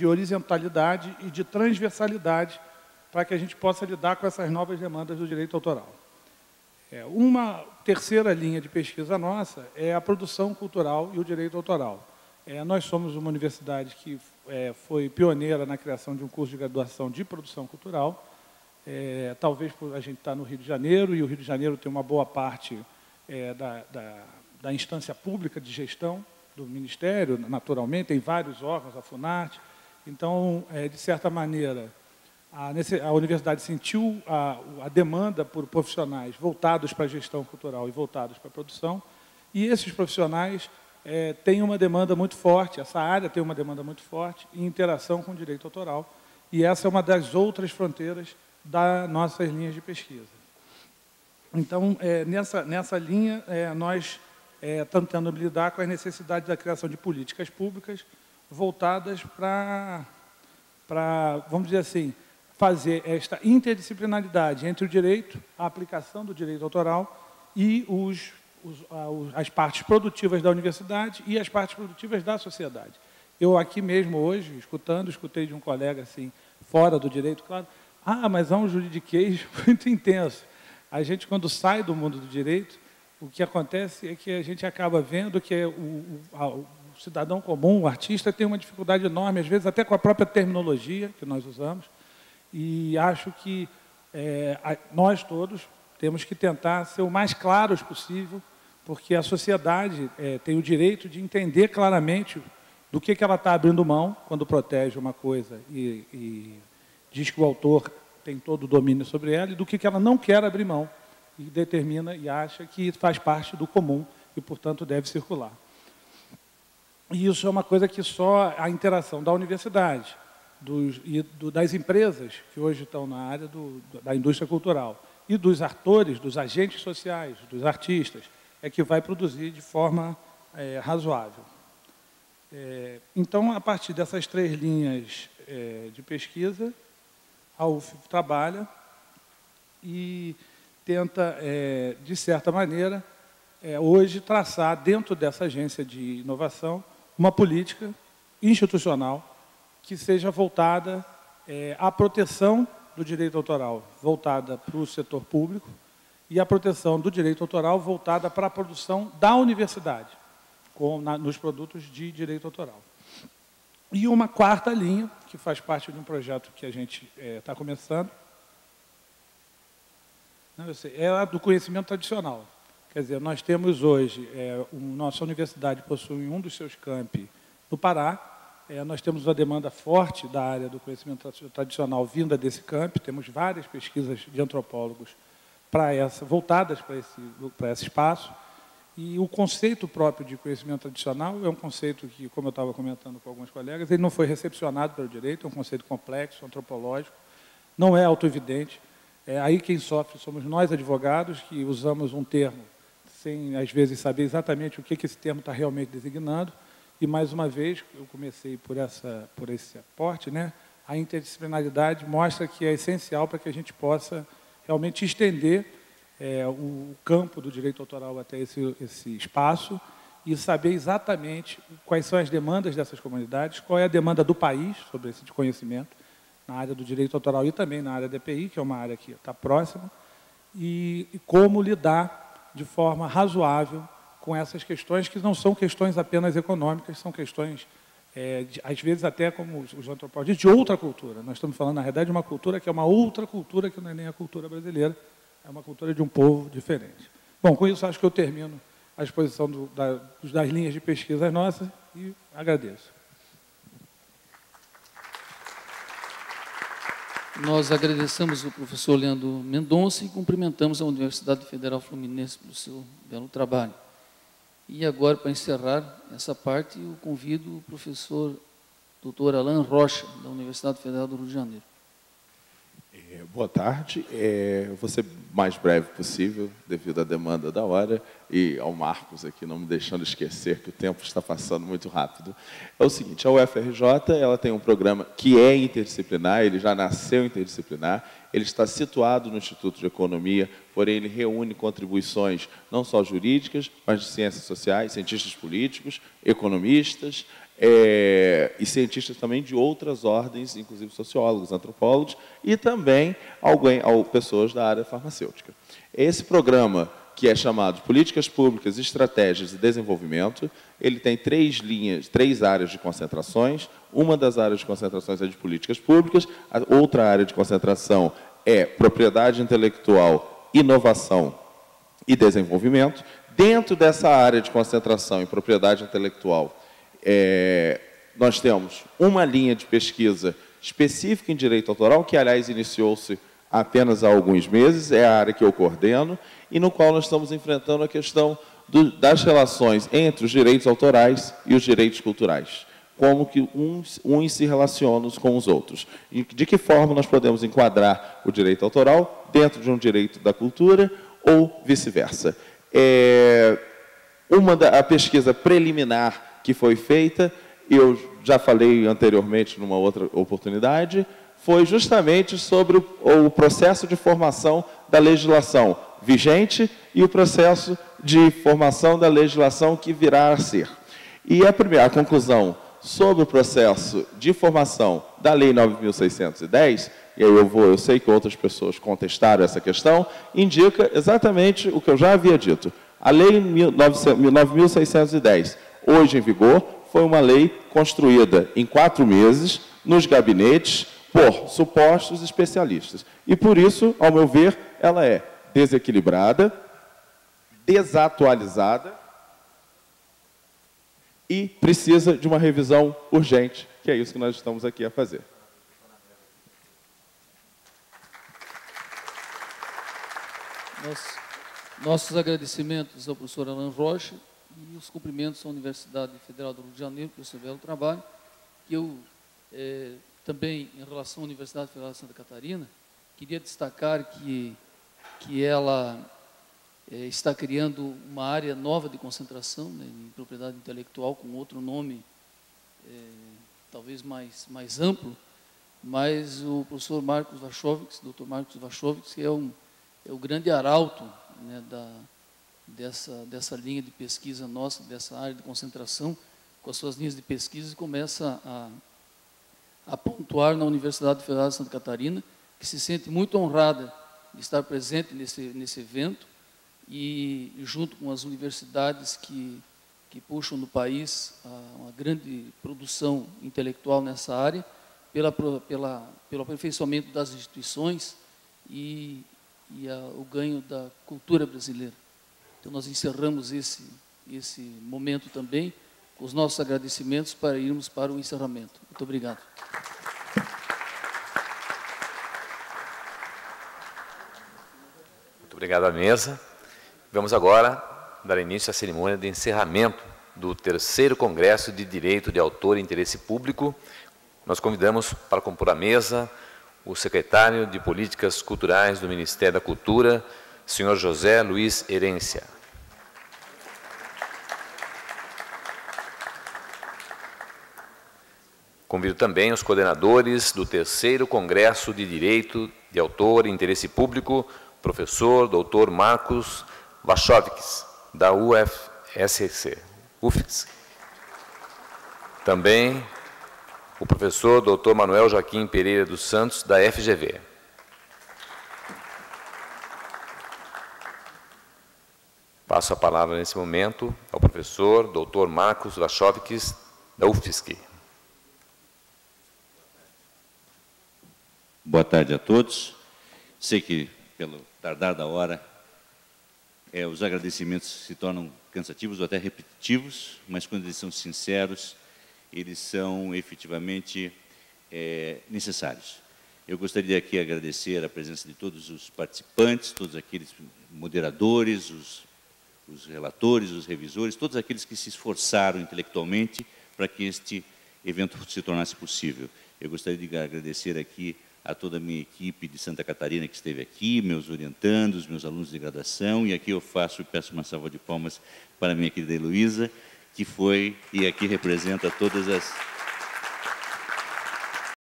de horizontalidade e de transversalidade para que a gente possa lidar com essas novas demandas do direito autoral. Uma terceira linha de pesquisa nossa é a produção cultural e o direito autoral. Nós somos uma universidade que foi pioneira na criação de um curso de graduação de produção cultural. Talvez por a gente estar no Rio de Janeiro, e o Rio de Janeiro tem uma boa parte da instância pública de gestão do Ministério, naturalmente, tem vários órgãos, a Funarte. Então, de certa maneira, a universidade sentiu a demanda por profissionais voltados para a gestão cultural e voltados para a produção, e esses profissionais têm uma demanda muito forte, essa área tem uma demanda muito forte em interação com o direito autoral, e essa é uma das outras fronteiras das nossas linhas de pesquisa. Então, nessa linha, nós estamos tentando lidar com as necessidades da criação de políticas públicas voltadas para, vamos dizer assim, fazer esta interdisciplinaridade entre o direito, a aplicação do direito autoral e as partes produtivas da universidade e as partes produtivas da sociedade. Eu aqui mesmo hoje, escutei de um colega assim, fora do direito, claro, mas há um juridiquês muito intenso. A gente, quando sai do mundo do direito, o que acontece é que a gente acaba vendo que o cidadão comum, o artista, tem uma dificuldade enorme, às vezes até com a própria terminologia que nós usamos, e acho que nós todos temos que tentar ser o mais claros possível, porque a sociedade tem o direito de entender claramente do que ela está abrindo mão quando protege uma coisa e diz que o autor tem todo o domínio sobre ela, e do que ela não quer abrir mão, e determina e acha que faz parte do comum e, portanto, deve circular. E isso é uma coisa que só a interação da universidade das empresas que hoje estão na área da indústria cultural e dos atores, dos agentes sociais, dos artistas, é que vai produzir de forma razoável. Então, a partir dessas três linhas de pesquisa, a UF trabalha e tenta, de certa maneira, hoje traçar, dentro dessa agência de inovação, uma política institucional que seja voltada à proteção do direito autoral, voltada para o setor público, e a proteção do direito autoral voltada para a produção da universidade, nos produtos de direito autoral. E uma quarta linha, que faz parte de um projeto que a gente está começando, é a do conhecimento tradicional. Quer dizer, nós temos hoje, nossa universidade possui um dos seus campi no Pará, nós temos uma demanda forte da área do conhecimento tradicional vinda desse camp, temos várias pesquisas de antropólogos voltadas para esse espaço, e o conceito próprio de conhecimento tradicional é um conceito que, como eu estava comentando com alguns colegas, ele não foi recepcionado pelo direito, é um conceito complexo, antropológico, não é autoevidente. Aí quem sofre somos nós, advogados, que usamos um termo sem, às vezes, saber exatamente o que esse termo está realmente designando. E, mais uma vez, eu comecei por esse aporte, né? A interdisciplinaridade mostra que é essencial para que a gente possa realmente estender o campo do direito autoral até esse espaço e saber exatamente quais são as demandas dessas comunidades, qual é a demanda do país sobre esse conhecimento, na área do direito autoral e também na área da EPI, que é uma área que está próxima, e como lidar de forma razoável com essas questões, que não são questões apenas econômicas, são questões, às vezes até, como os antropólogos dizem, de outra cultura. Nós estamos falando, na realidade, de uma cultura que é uma outra cultura, que não é nem a cultura brasileira, é uma cultura de um povo diferente. Bom, com isso, acho que eu termino a exposição das linhas de pesquisa nossas e agradeço. Nós agradecemos o professor Leandro Mendonça e cumprimentamos a Universidade Federal Fluminense pelo seu belo trabalho. E agora, para encerrar essa parte, eu convido o professor Dr. Alain Rocha, da Universidade Federal do Rio de Janeiro. Boa tarde. Eu vou ser o mais breve possível, devido à demanda da hora, e ao Marcos aqui, não me deixando esquecer que o tempo está passando muito rápido. É o seguinte, a UFRJ ela tem um programa que é interdisciplinar, ele já nasceu interdisciplinar, ele está situado no Instituto de Economia, porém ele reúne contribuições não só jurídicas, mas de ciências sociais, cientistas políticos, economistas, e cientistas também de outras ordens, inclusive sociólogos, antropólogos, e também pessoas da área farmacêutica. Esse programa, que é chamado de Políticas Públicas, Estratégias e Desenvolvimento, ele tem três áreas de concentrações. Uma das áreas de concentrações é de políticas públicas, a outra área de concentração é propriedade intelectual, inovação e desenvolvimento. Dentro dessa área de concentração em propriedade intelectual, nós temos uma linha de pesquisa específica em direito autoral, que, aliás, iniciou-se apenas há alguns meses, é a área que eu coordeno, e no qual nós estamos enfrentando a questão das relações entre os direitos autorais e os direitos culturais. Como que uns se relacionam com os outros. E de que forma nós podemos enquadrar o direito autoral dentro de um direito da cultura ou vice-versa. A pesquisa preliminar que foi feita, eu já falei anteriormente numa outra oportunidade, foi justamente sobre o processo de formação da legislação vigente e o processo de formação da legislação que virá a ser. E a conclusão sobre o processo de formação da Lei 9.610, e aí eu sei que outras pessoas contestaram essa questão, indica exatamente o que eu já havia dito. A Lei 9.610, hoje em vigor, foi uma lei construída em 4 meses, nos gabinetes, por supostos especialistas. E, por isso, ao meu ver, ela é desequilibrada, desatualizada e precisa de uma revisão urgente, que é isso que nós estamos aqui a fazer. Nossos agradecimentos ao professor Alan Rocha e os cumprimentos à Universidade Federal do Rio de Janeiro pelo seu belo trabalho, que eu também, em relação à Universidade Federal de Santa Catarina, queria destacar que ela está criando uma área nova de concentração, né, em propriedade intelectual, com outro nome, talvez mais amplo, mas o professor Marcos Wachowicz, Dr. Marcos Wachowicz, que é o grande arauto, né, dessa linha de pesquisa nossa, dessa área de concentração, com as suas linhas de pesquisa, e começa a pontuar na Universidade Federal de Santa Catarina, que se sente muito honrada de estar presente nesse evento, e junto com as universidades que puxam no país uma grande produção intelectual nessa área, pelo aperfeiçoamento das instituições e o ganho da cultura brasileira. Então, nós encerramos esse momento também com os nossos agradecimentos para irmos para o encerramento. Muito obrigado. Muito obrigado à mesa. Vamos agora dar início à cerimônia de encerramento do 3º Congresso de Direito de Autor e Interesse Público. Nós convidamos para compor a mesa o secretário de Políticas Culturais do Ministério da Cultura, senhor José Luiz Herência. Convido também os coordenadores do 3º Congresso de Direito de Autor e Interesse Público, professor Dr. Marcos Wachowicz, da UFSC. Também o professor Dr. Manuel Joaquim Pereira dos Santos, da FGV. Passo a palavra nesse momento ao professor Dr. Marcos Wachowicz, da UFSC. Boa tarde a todos. Sei que, pelo tardar da hora, os agradecimentos se tornam cansativos ou até repetitivos, mas quando eles são sinceros, eles são efetivamente necessários. Eu gostaria aqui de agradecer a presença de todos os participantes, todos aqueles moderadores, os relatores, os revisores, todos aqueles que se esforçaram intelectualmente para que este evento se tornasse possível. Eu gostaria de agradecer aqui a toda a minha equipe de Santa Catarina que esteve aqui, meus orientandos, meus alunos de graduação, e aqui eu peço uma salva de palmas para a minha querida Heloísa, que foi e aqui representa todas as